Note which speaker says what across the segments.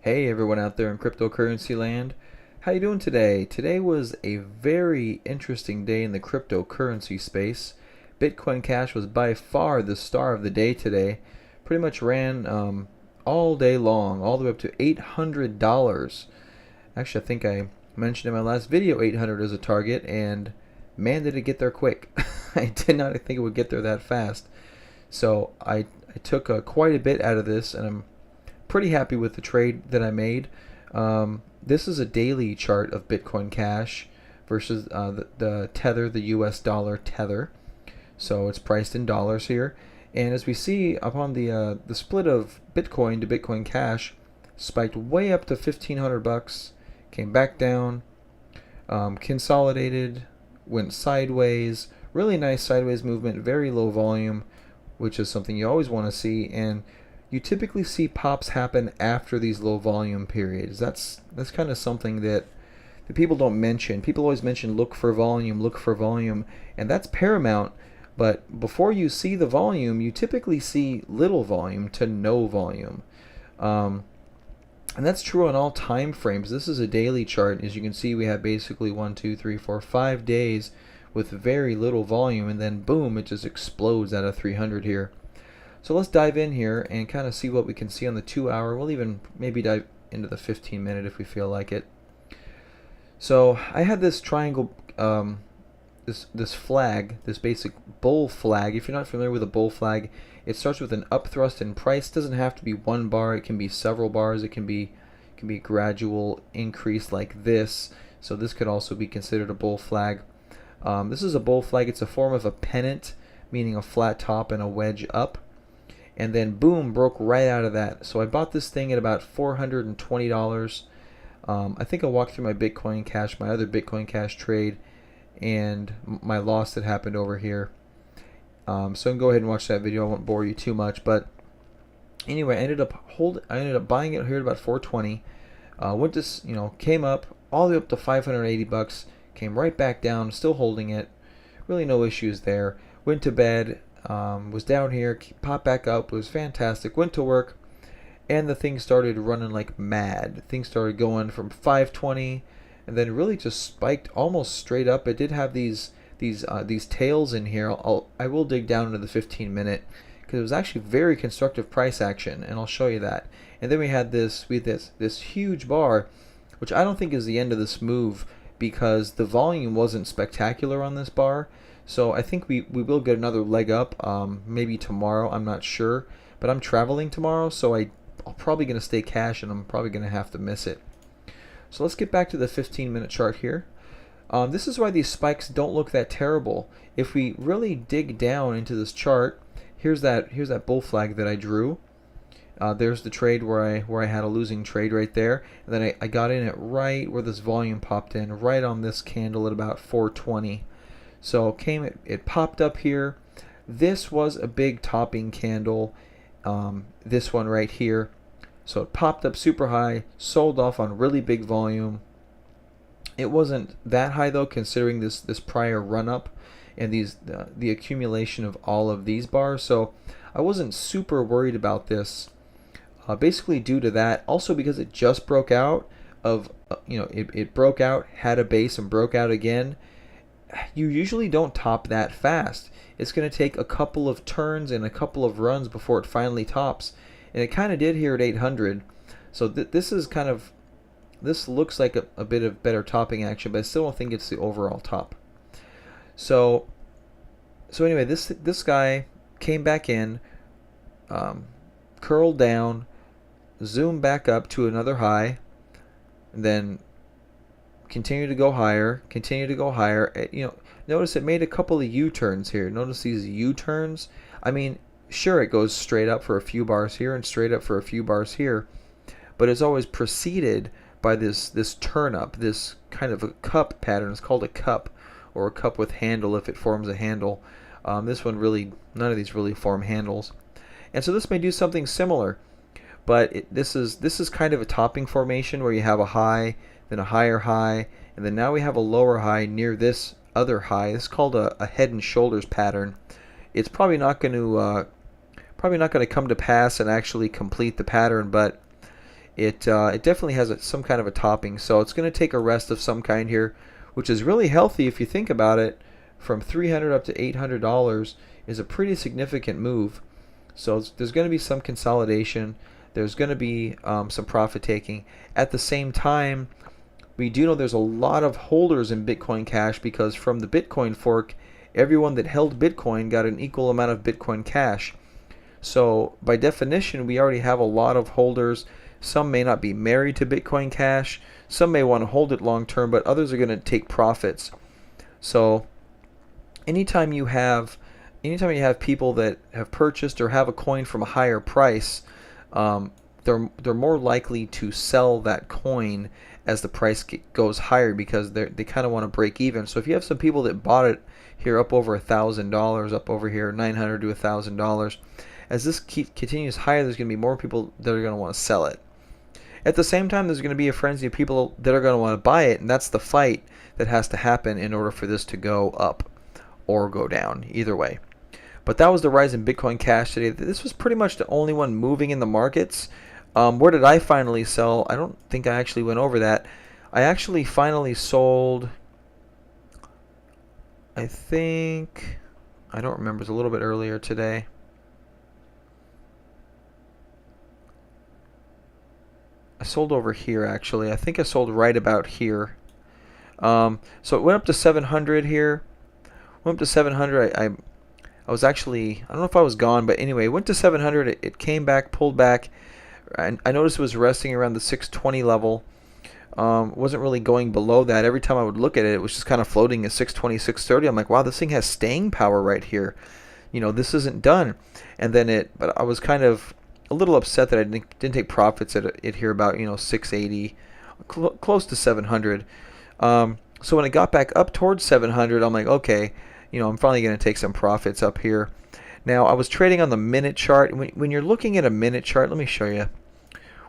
Speaker 1: Hey everyone out there in cryptocurrency land. How you doing today? Today was a very interesting day in the cryptocurrency space. Bitcoin Cash was by far the star of the day today. Pretty much ran all day long, all the way up to $800. Actually, I think I mentioned in my last video 800 as a target, and man, did it get there quick. I did not think it would get there that fast. So I took quite a bit out of this, and I'm pretty happy with the trade that I made. This is a daily chart of Bitcoin Cash versus the tether, the US dollar tether. So it's priced in dollars here. And as we see upon the split of Bitcoin to Bitcoin Cash, spiked way up to 1,500 bucks, came back down, consolidated, went sideways. Really nice sideways movement, very low volume, which is something you always want to see. And you typically see pops happen after these low volume periods. That's kind of something that people don't mention. People always mention look for volume, and that's paramount. But before you see the volume, you typically see little volume to no volume. Um, and that's true on all time frames. This is a daily chart. As you can see, we have basically 5 days with very little volume, and then boom, it just explodes out of 300 here. So let's dive in here and kind of see what we can see on the 2 hour. We'll even maybe dive into the 15 minute if we feel like it. So I had this triangle, this flag, this basic bull flag. If you're not familiar with a bull flag, it starts with an up thrust in price. It doesn't have to be one bar. It can be several bars. It can be gradual increase like this. So this could also be considered a bull flag. This is a bull flag. It's a form of a pennant, meaning a flat top and a wedge up. And then boom, broke right out of that. So I bought this thing at about $420. I think I walked through my Bitcoin Cash, my other Bitcoin Cash trade, and my loss that happened over here. So go ahead and watch that video. I won't bore you too much, but anyway, I ended up buying it here at about 420. Went to came up all the way up to 580 bucks. Came right back down, still holding it. Really no issues there. Went to bed. Was down here, popped back up. It was fantastic. Went to work, and the thing started running like mad. Things started going from 520, and then really just spiked almost straight up. It did have these tails in here. I will dig down into the 15 minute because it was actually very constructive price action, and I'll show you that. And then we had this huge bar, which I don't think is the end of this move because the volume wasn't spectacular on this bar. So I think we will get another leg up, maybe tomorrow. I'm not sure, but I'm traveling tomorrow, so I'm probably going to stay cash, and I'm probably going to have to miss it. So let's get back to the 15-minute chart here. This is why these spikes don't look that terrible. If we really dig down into this chart, here's that bull flag that I drew. There's the trade where I had a losing trade right there, and then I got in it right where this volume popped in, right on this candle at about 420. So it popped up here. This was a big topping candle, this one right here. So it popped up super high, sold off on really big volume. It wasn't that high though, considering this prior run up and the accumulation of all of these bars. So I wasn't super worried about this, basically due to that. Also because it just broke out of it broke out, had a base, and broke out again. You usually don't top that fast. It's going to take a couple of turns and a couple of runs before it finally tops, and it kind of did here at 800. So this looks like a bit of better topping action, but I still don't think it's the overall top. So anyway, this guy came back in, curled down, zoomed back up to another high, and then continue to go higher, notice it made a couple of U-turns here. Notice these U-turns. I mean, sure, it goes straight up for a few bars here and straight up for a few bars here, but it's always preceded by this turn up, this kind of a cup pattern. It's called a cup, or a cup with handle if it forms a handle. This one really, none of these really form handles, and so this may do something similar, but this is kind of a topping formation where you have a high, then a higher high, and then now we have a lower high near this other high. It's called a head and shoulders pattern. It's probably not going to come to pass and actually complete the pattern, but it definitely has some kind of a topping. So it's going to take a rest of some kind here, which is really healthy if you think about it. From 300 up to $800 is a pretty significant move. So there's going to be some consolidation. There's going to be some profit taking. At the same time, we do know there's a lot of holders in Bitcoin Cash, because from the Bitcoin fork, everyone that held Bitcoin got an equal amount of Bitcoin Cash. So by definition, we already have a lot of holders. Some may not be married to Bitcoin Cash. Some may want to hold it long term, but others are going to take profits. So anytime you have people that have purchased or have a coin from a higher price, they're more likely to sell that coin as the price goes higher, because they kind of want to break even. So if you have some people that bought it here up over $1,000, up over here $900 to $1,000, as this continues higher, there's going to be more people that are going to want to sell it. At the same time, there's going to be a frenzy of people that are going to want to buy it, and that's the fight that has to happen in order for this to go up or go down, either way. But that was the rise in Bitcoin Cash today. This was pretty much the only one moving in the markets. Where did I finally sell? I don't think I actually went over that. I actually finally sold, I think, I don't remember, it was a little bit earlier today. I sold over here, actually. I think I sold right about here. So it went up to 700 here. Went up to 700. I was actually, I don't know if I was gone, but anyway, it went to 700. It came back, pulled back. And I noticed it was resting around the 620 level. Wasn't really going below that. Every time I would look at it, it was just kind of floating at 620, 630. I'm like, wow, this thing has staying power right here. This isn't done. And then but I was kind of a little upset that I didn't take profits at it here about 680, close to 700. So when it got back up towards 700, I'm like, okay, I'm finally going to take some profits up here. Now I was trading on the minute chart. When you're looking at a minute chart, let me show you.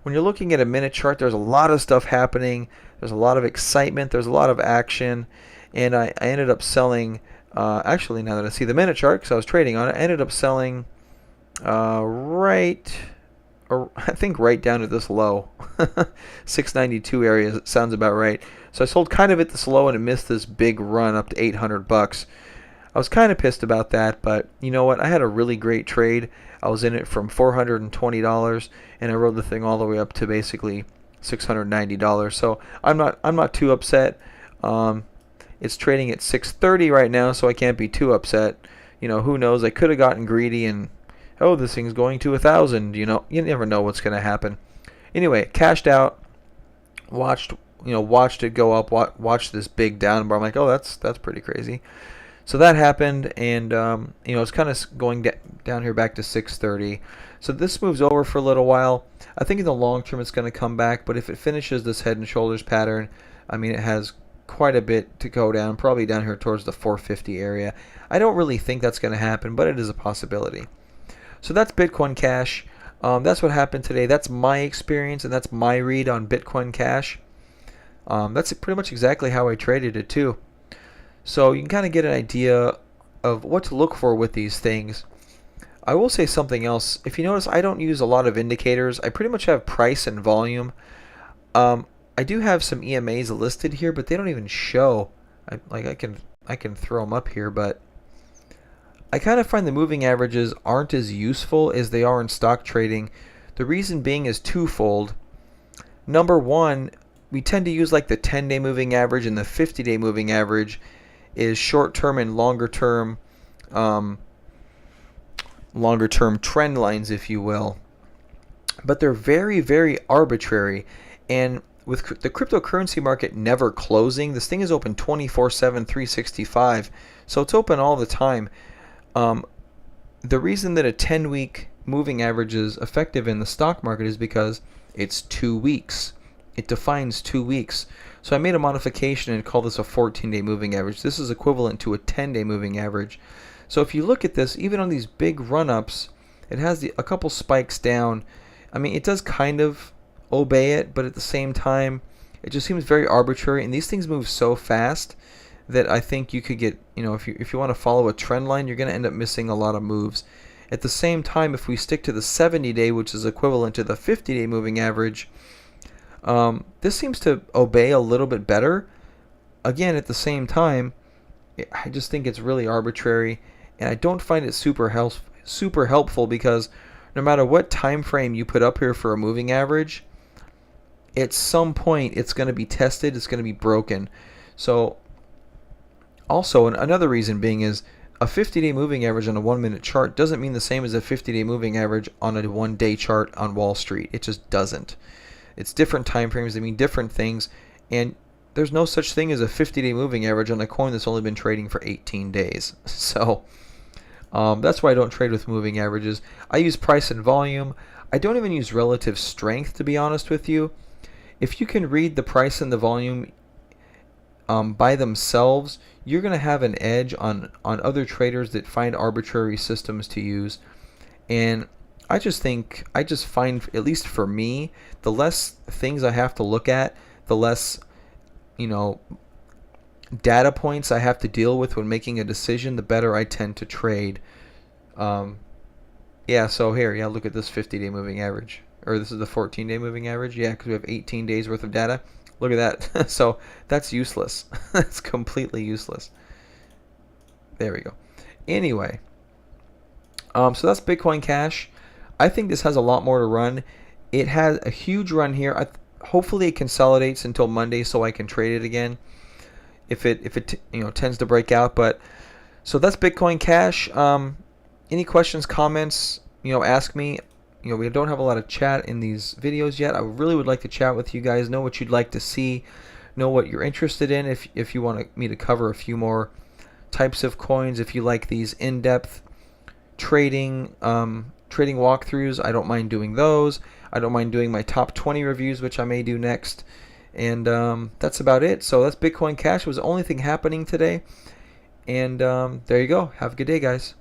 Speaker 1: When you're looking at a minute chart, there's a lot of stuff happening. There's a lot of excitement. There's a lot of action, and I ended up selling. Actually, now that I see the minute chart, because I was trading on it, I ended up selling. I think right down at this low, 692 area. It sounds about right. So I sold kind of at this low, and it missed this big run up to $800. I was kind of pissed about that, but you know what? I had a really great trade. I was in it from $420, and I rode the thing all the way up to basically $690. So I'm not too upset. It's trading at 630 right now, so I can't be too upset. Who knows? I could have gotten greedy and, oh, this thing's going to 1,000. You never know what's going to happen. Anyway, cashed out. Watched it go up. Watched this big down bar. I'm like, oh, that's pretty crazy. So that happened, and it's kind of going down here back to 630. So this moves over for a little while. I think in the long term it's going to come back, but if it finishes this head and shoulders pattern, I mean, it has quite a bit to go down, probably down here towards the 450 area. I don't really think that's going to happen, but it is a possibility. So that's Bitcoin Cash. That's what happened today. That's my experience, and that's my read on Bitcoin Cash. That's pretty much exactly how I traded it too. So you can kind of get an idea of what to look for with these things. I will say something else. If you notice, I don't use a lot of indicators. I pretty much have price and volume. I do have some EMAs listed here, but they don't even show. I can throw them up here, but I kind of find the moving averages aren't as useful as they are in stock trading. The reason being is twofold. Number one, we tend to use like the 10-day moving average, and the 50-day moving average is short-term and longer-term trend lines, if you will. But they're very, very arbitrary. And with the cryptocurrency market never closing, this thing is open 24/7, 365. So it's open all the time. The reason that a 10-week moving average is effective in the stock market is because it's 2 weeks. It defines 2 weeks. So I made a modification and call this a 14-day moving average. This is equivalent to a 10-day moving average. So if you look at this, even on these big run-ups, it has a couple spikes down. I mean, it does kind of obey it, but at the same time, it just seems very arbitrary. And these things move so fast that I think you could get, if you want to follow a trend line, you're going to end up missing a lot of moves. At the same time, if we stick to the 70-day, which is equivalent to the 50-day moving average, This seems to obey a little bit better. Again, at the same time, I just think it's really arbitrary, and I don't find it super helpful because no matter what time frame you put up here for a moving average, at some point it's going to be tested, it's going to be broken. So also, another reason being is a 50-day moving average on a 1-minute chart doesn't mean the same as a 50-day moving average on a 1-day chart on Wall Street. It just doesn't. It's different time frames, they mean different things, and there's no such thing as a 50-day moving average on a coin that's only been trading for 18 days. So that's why I don't trade with moving averages. I use price and volume. I don't even use relative strength, to be honest with you. If you can read the price and the volume by themselves, you're going to have an edge on other traders that find arbitrary systems to use. And I just find, at least for me, the less things I have to look at, the less, data points I have to deal with when making a decision, the better I tend to trade. Yeah, so here, yeah, look at this 50-day moving average. Or this is the 14-day moving average. Yeah, because we have 18 days worth of data. Look at that. So that's useless. That's completely useless. There we go. Anyway, so that's Bitcoin Cash. I think this has a lot more to run. It has a huge run here. Hopefully it consolidates until Monday so I can trade it again if it tends to break out. But so that's Bitcoin Cash. Any questions, comments, ask me. We don't have a lot of chat in these videos yet. I really would like to chat with you guys, know what you'd like to see, know what you're interested in. If you want me to cover a few more types of coins, if you like these in-depth trading walkthroughs, I don't mind doing those. I don't mind doing my top 20 reviews, which I may do next. And that's about it. So that's Bitcoin Cash. It was the only thing happening today. And there you go. Have a good day, guys.